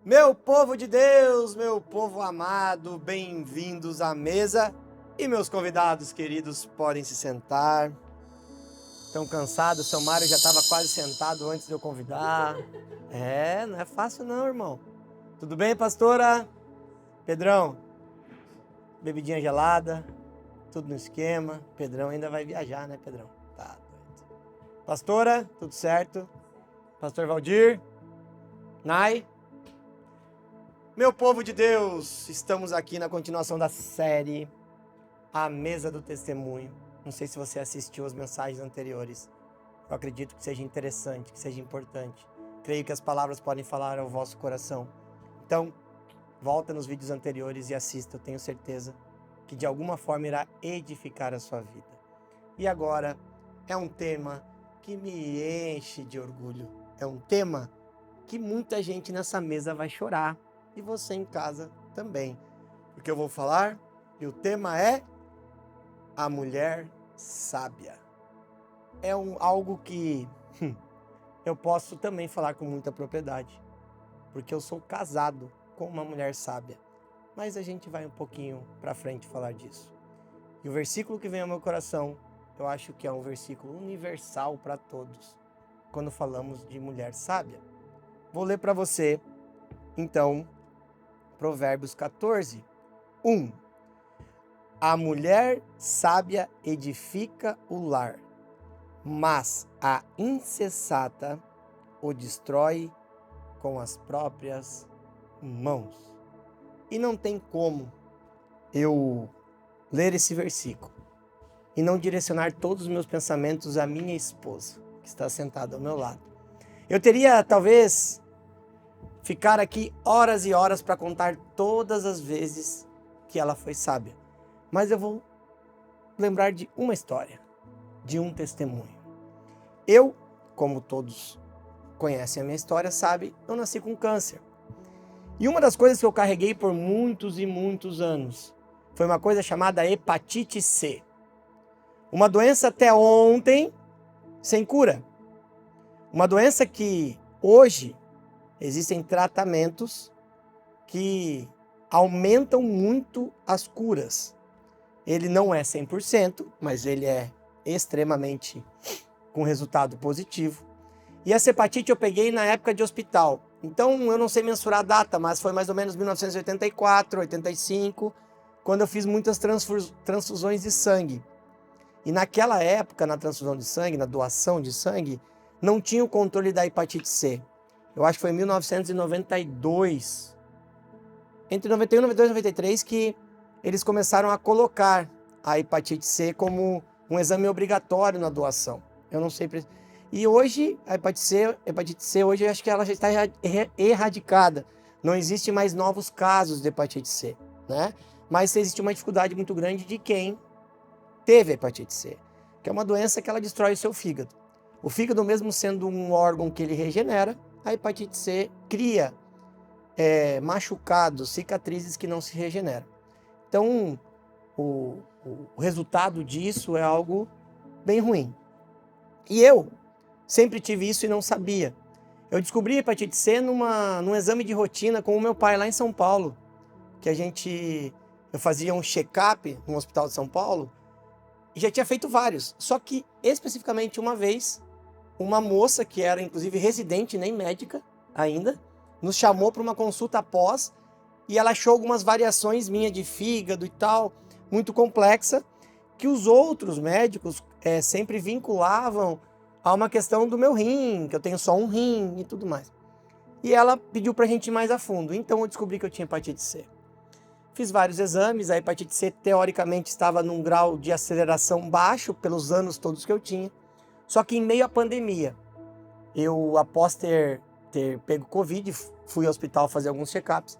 Meu povo de Deus, meu povo amado, bem-vindos à mesa. E meus convidados queridos podem se sentar. Estão cansados? Seu Mário já estava quase sentado antes de eu convidar. Não é fácil não, irmão. Tudo bem, pastora? Pedrão, bebidinha gelada, tudo no esquema. Pedrão ainda vai viajar, né, Pedrão? Tá doido. Pastora, tudo certo? Pastor Valdir? Nai? Meu povo de Deus, estamos aqui na continuação da série A Mesa do Testemunho. Não sei se você assistiu as mensagens anteriores. Eu acredito que seja interessante, que seja importante. Creio que as palavras podem falar ao vosso coração. Então, volta nos vídeos anteriores e assista. Eu tenho certeza que de alguma forma irá edificar a sua vida. E agora é um tema que me enche de orgulho. É um tema que muita gente nessa mesa vai chorar. E você em casa também. Porque eu vou falar e o tema é a mulher sábia. É algo que eu posso também falar com muita propriedade. Porque eu sou casado com uma mulher sábia. Mas a gente vai um pouquinho para frente falar disso. E o versículo que vem ao meu coração, eu acho que é um versículo universal para todos. Quando falamos de mulher sábia. Vou ler para você, então, Provérbios 14, 1. A mulher sábia edifica o lar, mas a insensata o destrói com as próprias mãos. E não tem como eu ler esse versículo e não direcionar todos os meus pensamentos à minha esposa, que está sentada ao meu lado. Eu teria, talvez, ficar aqui horas e horas para contar todas as vezes que ela foi sábia. Mas eu vou lembrar de uma história, de um testemunho. Eu, como todos conhecem a minha história, sabe, eu nasci com câncer. E uma das coisas que eu carreguei por muitos e muitos anos foi uma coisa chamada hepatite C. Uma doença até ontem sem cura. Uma doença que hoje existem tratamentos que aumentam muito as curas. Ele não é 100%, mas ele é extremamente com resultado positivo. E essa hepatite eu peguei na época de hospital. Então eu não sei mensurar a data, mas foi mais ou menos 1984, 85, quando eu fiz muitas transfusões de sangue. E naquela época, na transfusão de sangue, na doação de sangue, não tinha o controle da hepatite C. Eu acho que foi em 1992, entre 91, 92 e 93, que eles começaram a colocar a hepatite C como um exame obrigatório na doação. Eu não sei. E hoje, a hepatite C hoje, eu acho que ela já está erradicada. Não existe mais novos casos de hepatite C, né? Mas existe uma dificuldade muito grande de quem teve hepatite C, que é uma doença que ela destrói o seu fígado. O fígado, mesmo sendo um órgão que ele regenera, a hepatite C cria machucados, cicatrizes que não se regeneram. Então, o resultado disso é algo bem ruim. E eu sempre tive isso e não sabia. Eu descobri a hepatite C num exame de rotina com o meu pai lá em São Paulo, que eu fazia um check-up no Hospital de São Paulo e já tinha feito vários. Só que, especificamente uma vez, uma moça que era inclusive residente, nem médica ainda, nos chamou para uma consulta após e ela achou algumas variações minhas de fígado e tal, muito complexa, que os outros médicos sempre vinculavam a uma questão do meu rim, que eu tenho só um rim e tudo mais. E ela pediu para a gente ir mais a fundo, então eu descobri que eu tinha hepatite C. Fiz vários exames, a hepatite C teoricamente estava num grau de aceleração baixo pelos anos todos que eu tinha. Só que em meio à pandemia, eu após ter pego Covid, fui ao hospital fazer alguns check-ups,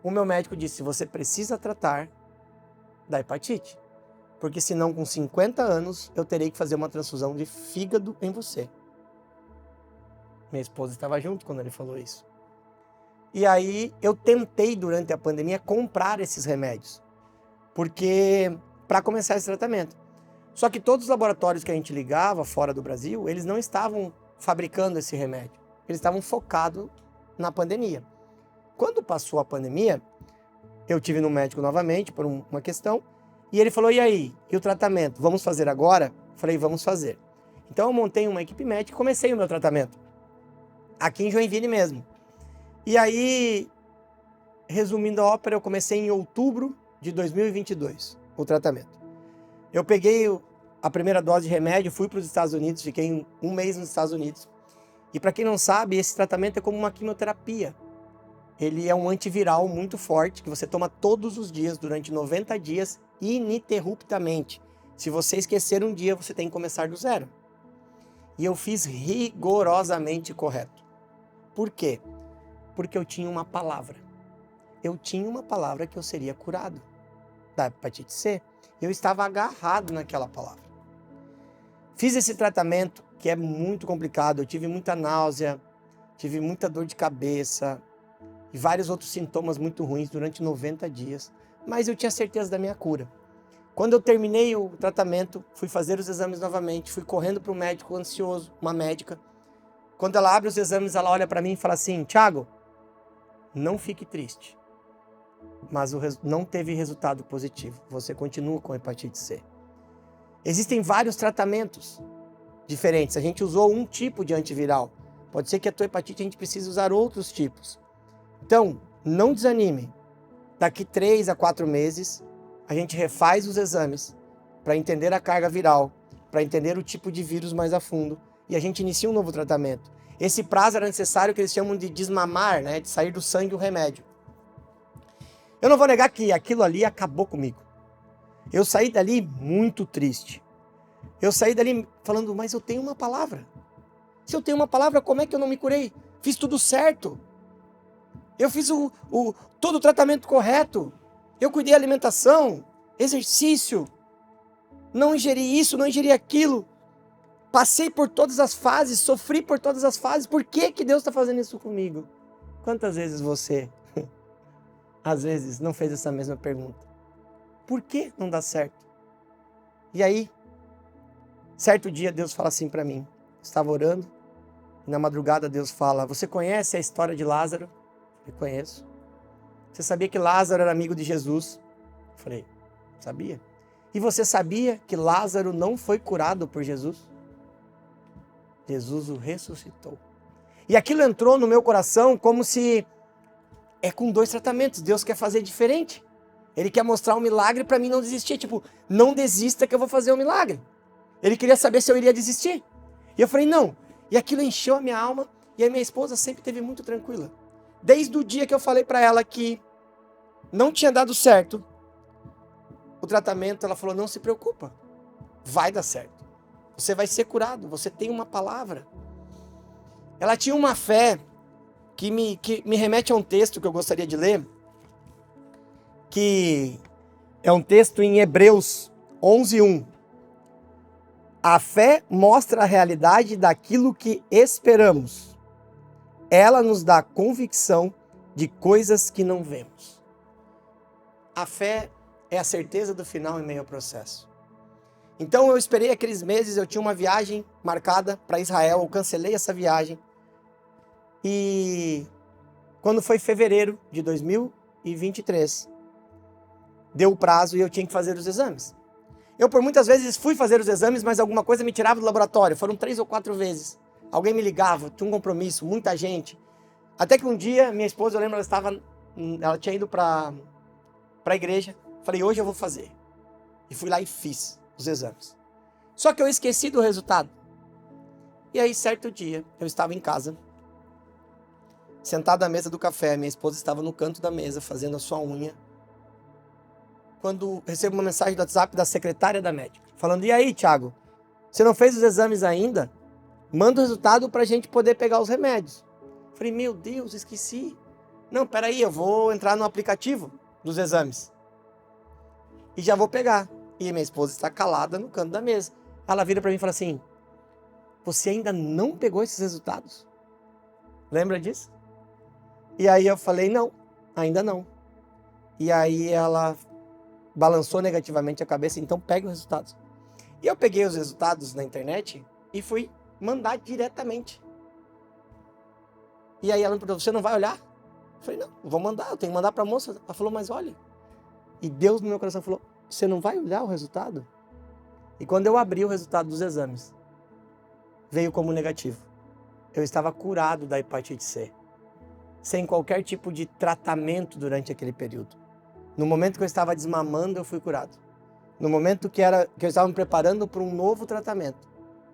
o meu médico disse, você precisa tratar da hepatite, porque senão com 50 anos eu terei que fazer uma transfusão de fígado em você. Minha esposa estava junto quando ele falou isso. E aí eu tentei durante a pandemia comprar esses remédios, porque para começar esse tratamento. Só que todos os laboratórios que a gente ligava fora do Brasil, eles não estavam fabricando esse remédio. Eles estavam focados na pandemia. Quando passou a pandemia, eu tive no médico novamente por uma questão, e ele falou, e aí? E o tratamento? Vamos fazer agora? Falei, vamos fazer. Então eu montei uma equipe médica e comecei o meu tratamento. Aqui em Joinville mesmo. E aí, resumindo a ópera, eu comecei em outubro de 2022, o tratamento. Eu peguei a primeira dose de remédio, fui para os Estados Unidos, fiquei um mês nos Estados Unidos. E para quem não sabe, esse tratamento é como uma quimioterapia. Ele é um antiviral muito forte, que você toma todos os dias, durante 90 dias, ininterruptamente. Se você esquecer um dia, você tem que começar do zero. E eu fiz rigorosamente correto. Por quê? Porque eu tinha uma palavra. Eu tinha uma palavra que eu seria curado da hepatite C. Eu estava agarrado naquela palavra. Fiz esse tratamento, que é muito complicado. Eu tive muita náusea, tive muita dor de cabeça e vários outros sintomas muito ruins durante 90 dias. Mas eu tinha certeza da minha cura. Quando eu terminei o tratamento, fui fazer os exames novamente, fui correndo para um médico ansioso, uma médica. Quando ela abre os exames, ela olha para mim e fala assim, Thiago, não fique triste, mas não teve resultado positivo. Você continua com hepatite C. Existem vários tratamentos diferentes. A gente usou um tipo de antiviral. Pode ser que a tua hepatite a gente precise usar outros tipos. Então, não desanime. Daqui 3 a 4 meses, a gente refaz os exames para entender a carga viral, para entender o tipo de vírus mais a fundo, e a gente inicia um novo tratamento. Esse prazo era necessário, que eles chamam de desmamar, né? De sair do sangue o remédio. Eu não vou negar que aquilo ali acabou comigo. Eu saí dali muito triste. Eu saí dali falando, mas eu tenho uma palavra. Se eu tenho uma palavra, como é que eu não me curei? Fiz tudo certo. Eu fiz todo o tratamento correto. Eu cuidei da alimentação, exercício. Não ingeri isso, não ingeri aquilo. Passei por todas as fases, sofri por todas as fases. Por que Deus está fazendo isso comigo? Quantas vezes você, às vezes, não fez essa mesma pergunta? Por que não dá certo? E aí, certo dia Deus fala assim para mim. Estava orando, e na madrugada Deus fala, você conhece a história de Lázaro? Eu conheço. Você sabia que Lázaro era amigo de Jesus? Eu falei, sabia. E você sabia que Lázaro não foi curado por Jesus? Jesus o ressuscitou. E aquilo entrou no meu coração como se é com 2 tratamentos. Deus quer fazer diferente. Ele quer mostrar um milagre para mim não desistir. Tipo, não desista que eu vou fazer um milagre. Ele queria saber se eu iria desistir. E eu falei, não. E aquilo encheu a minha alma. E a minha esposa sempre esteve muito tranquila. Desde o dia que eu falei para ela que não tinha dado certo o tratamento, ela falou, não se preocupa. Vai dar certo. Você vai ser curado. Você tem uma palavra. Ela tinha uma fé que me remete a um texto que eu gostaria de ler, que é um texto em Hebreus 11:1. A fé mostra a realidade daquilo que esperamos. Ela nos dá convicção de coisas que não vemos. A fé é a certeza do final em meio ao processo. Então eu esperei aqueles meses, eu tinha uma viagem marcada para Israel, eu cancelei essa viagem. E quando foi fevereiro de 2023, deu o prazo e eu tinha que fazer os exames. Eu por muitas vezes fui fazer os exames, mas alguma coisa me tirava do laboratório. Foram 3 ou 4 vezes. Alguém me ligava, tinha um compromisso, muita gente. Até que um dia, minha esposa, eu lembro, ela tinha ido para a igreja. Falei, hoje eu vou fazer. E fui lá e fiz os exames. Só que eu esqueci do resultado. E aí, certo dia, eu estava em casa, sentado à mesa do café, minha esposa estava no canto da mesa, fazendo a sua unha, quando recebo uma mensagem do WhatsApp da secretária da médica, falando, e aí, Thiago, você não fez os exames ainda? Manda o resultado para a gente poder pegar os remédios. Falei, meu Deus, esqueci. Não, peraí, eu vou entrar no aplicativo dos exames. E já vou pegar. E minha esposa está calada no canto da mesa. Ela vira para mim e fala assim, você ainda não pegou esses resultados? Lembra disso? E aí eu falei, não, ainda não. E aí ela balançou negativamente a cabeça, então pega os resultados. E eu peguei os resultados na internet e fui mandar diretamente. E aí ela me perguntou, você não vai olhar? Eu falei, não vou mandar, eu tenho que mandar para a moça. Ela falou, mas olha. E Deus no meu coração falou, você não vai olhar o resultado? E quando eu abri o resultado dos exames, veio como negativo. Eu estava curado da hepatite C, sem qualquer tipo de tratamento durante aquele período. No momento que eu estava desmamando, eu fui curado. No momento que eu estava me preparando para um novo tratamento,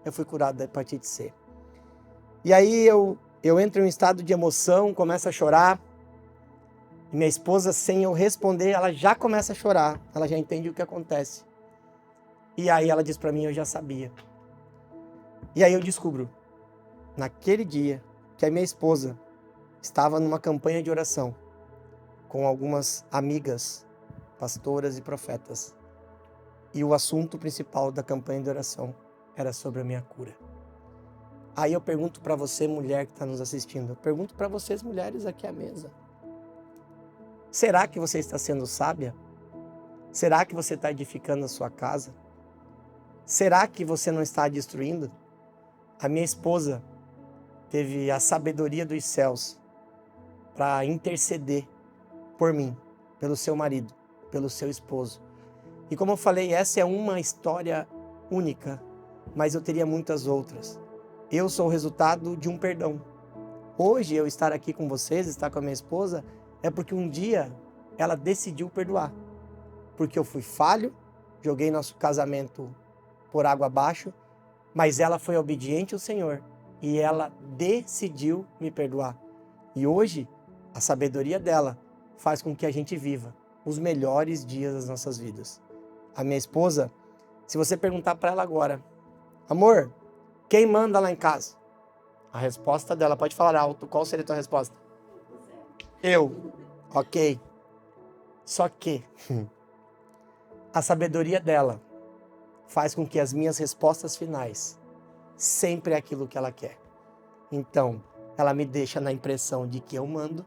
eu fui curado da hepatite C. E aí eu entro em um estado de emoção, começo a chorar. E minha esposa, sem eu responder, ela já começa a chorar. Ela já entende o que acontece. E aí ela diz para mim, eu já sabia. E aí eu descubro, naquele dia, que a minha esposa estava numa campanha de oração com algumas amigas, pastoras e profetas. E o assunto principal da campanha de oração era sobre a minha cura. Aí eu pergunto para você, mulher que está nos assistindo, eu pergunto para vocês, mulheres aqui à mesa. Será que você está sendo sábia? Será que você está edificando a sua casa? Será que você não está destruindo? A minha esposa teve a sabedoria dos céus para interceder por mim, pelo seu marido, pelo seu esposo. E como eu falei, essa é uma história única, mas eu teria muitas outras. Eu sou o resultado de um perdão. Hoje eu estar aqui com vocês, estar com a minha esposa, é porque um dia ela decidiu perdoar. Porque eu fui falho, joguei nosso casamento por água abaixo, mas ela foi obediente ao Senhor e ela decidiu me perdoar. E hoje, a sabedoria dela faz com que a gente viva os melhores dias das nossas vidas. A minha esposa, se você perguntar para ela agora, amor, quem manda lá em casa? A resposta dela, pode falar alto, qual seria a tua resposta? Eu. Ok. Só que a sabedoria dela faz com que as minhas respostas finais sempre é aquilo que ela quer. Então, ela me deixa na impressão de que eu mando,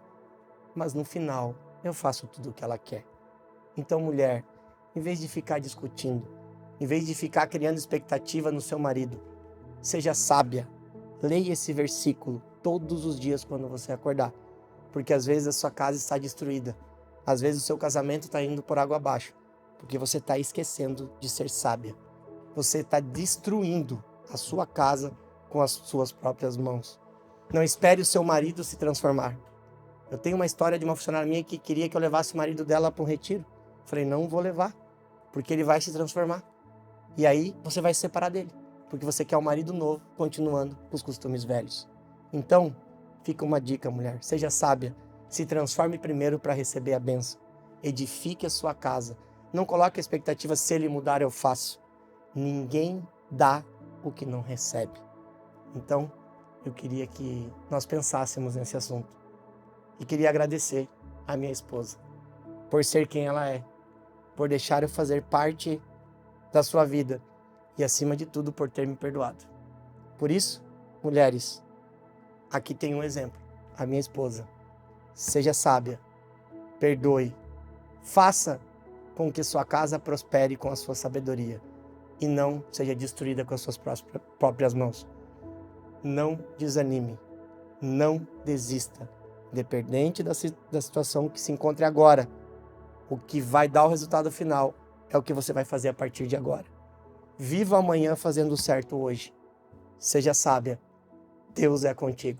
mas no final eu faço tudo o que ela quer. Então, mulher, em vez de ficar discutindo, em vez de ficar criando expectativa no seu marido, seja sábia. Leia esse versículo todos os dias quando você acordar, porque às vezes a sua casa está destruída, às vezes o seu casamento está indo por água abaixo, porque você está esquecendo de ser sábia. Você está destruindo a sua casa com as suas próprias mãos. Não espere o seu marido se transformar. Eu tenho uma história de uma funcionária minha que queria que eu levasse o marido dela para um retiro. Falei, não vou levar, porque ele vai se transformar. E aí você vai se separar dele, porque você quer um marido novo, continuando com os costumes velhos. Então, fica uma dica, mulher. Seja sábia. Se transforme primeiro para receber a bênção. Edifique a sua casa. Não coloque a expectativa, se ele mudar, eu faço. Ninguém dá o que não recebe. Então, eu queria que nós pensássemos nesse assunto. E queria agradecer a minha esposa por ser quem ela é, por deixar eu fazer parte da sua vida e, acima de tudo, por ter me perdoado. Por isso, mulheres, aqui tem um exemplo. A minha esposa. Seja sábia, perdoe, faça com que sua casa prospere com a sua sabedoria e não seja destruída com as suas próprias mãos. Não desanime, não desista, independente da situação que se encontre agora. O que vai dar o resultado final é o que você vai fazer a partir de agora. Viva amanhã fazendo o certo hoje. Seja sábia, Deus é contigo.